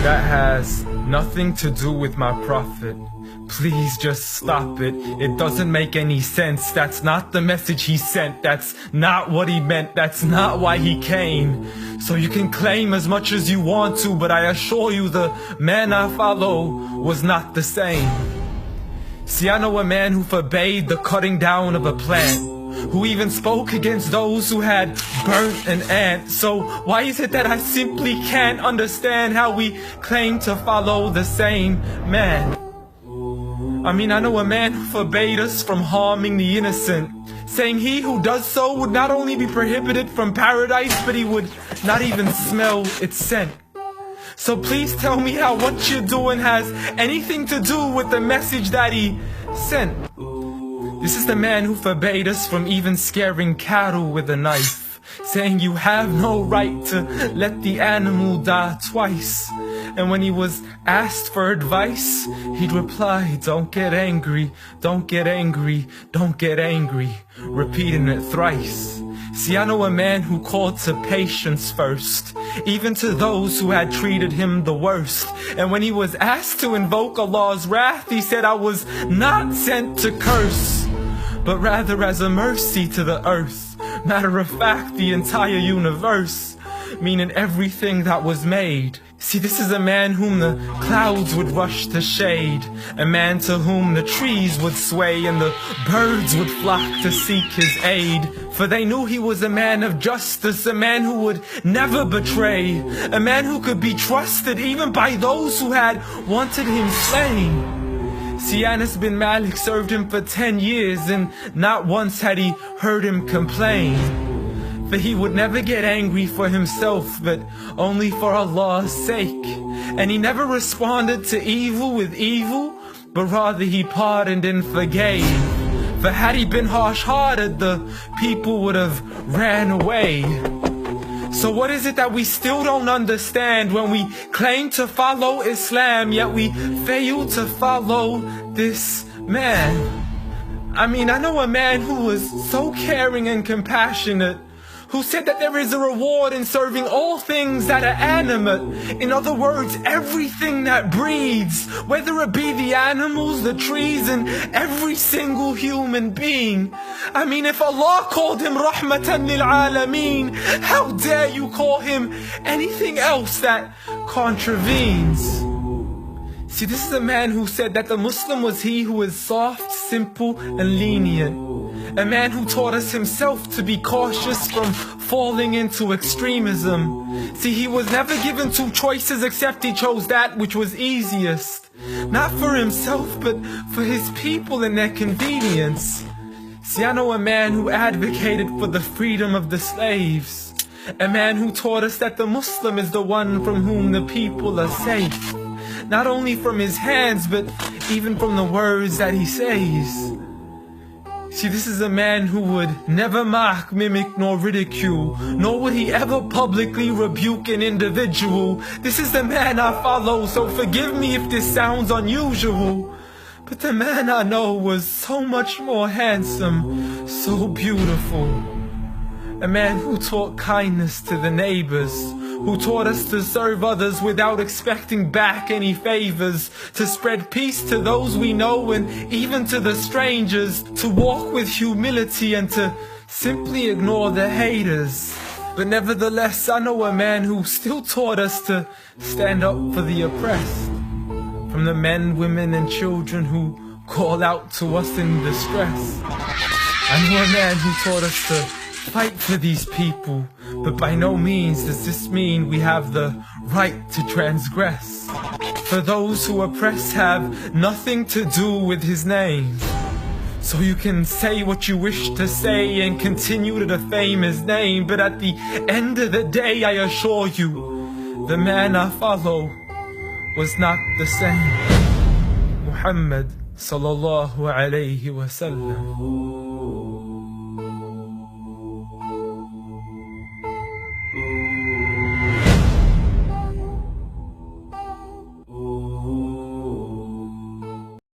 That has nothing to do with my prophet. Please just stop it. It doesn't make any sense. That's not the message he sent. That's not what he meant. That's not why he came. So you can claim as much as you want to, but I assure you the man I follow was not the same. See, I know a man who forbade the cutting down of a plant, who even spoke against those who had burnt an ant. So why is it that I simply can't understand how we claim to follow the same man? I mean, I know a man who forbade us from harming the innocent, saying he who does so would not only be prohibited from paradise, but he would not even smell its scent. So please tell me how what you're doing has anything to do with the message that he sent. This is the man who forbade us from even scaring cattle with a knife, saying you have no right to let the animal die twice. And when he was asked for advice, he'd reply, don't get angry, don't get angry, don't get angry, repeating it thrice. See, I know a man who called to patience first, even to those who had treated him the worst. And when he was asked to invoke Allah's wrath, he said, I was not sent to curse, but rather as a mercy to the earth. Matter of fact, the entire universe, meaning everything that was made. See, this is a man whom the clouds would rush to shade, a man to whom the trees would sway and the birds would flock to seek his aid. For they knew he was a man of justice, a man who would never betray, a man who could be trusted even by those who had wanted him slain. See, Anas bin Malik served him for 10 years and not once had he heard him complain. For he would never get angry for himself, but only for Allah's sake. And he never responded to evil with evil, but rather he pardoned and forgave. For had he been harsh-hearted, the people would have ran away. So what is it that we still don't understand when we claim to follow Islam, yet we fail to follow this man? I mean, I know a man who was so caring and compassionate, who said that there is a reward in serving all things that are animate. In other words, everything that breathes, whether it be the animals, the trees, and every single human being. I mean, if Allah called him Rahmatan lil Alameen, how dare you call him anything else that contravenes? See, this is a man who said that the Muslim was he who is soft, simple, and lenient. A man who taught us himself to be cautious from falling into extremism. See, he was never given two choices except he chose that which was easiest. Not for himself, but for his people and their convenience. See, I know a man who advocated for the freedom of the slaves. A man who taught us that the Muslim is the one from whom the people are safe. Not only from his hands, but even from the words that he says. See, this is a man who would never mock, mimic, nor ridicule, nor would he ever publicly rebuke an individual. This is the man I follow, so forgive me if this sounds unusual. But the man I know was so much more handsome, so beautiful. A man who taught kindness to the neighbors, who taught us to serve others without expecting back any favors, to spread peace to those we know and even to the strangers, to walk with humility and to simply ignore the haters. But nevertheless, I know a man who still taught us to stand up for the oppressed, from the men, women, and children who call out to us in distress. I know a man who taught us to fight for these people, but by no means does this mean we have the right to transgress. For those who oppress have nothing to do with his name. So you can say what you wish to say and continue to defame his name, but at the end of the day, I assure you, the man I follow was not the same. Muhammad sallallahu alayhi wa sallam.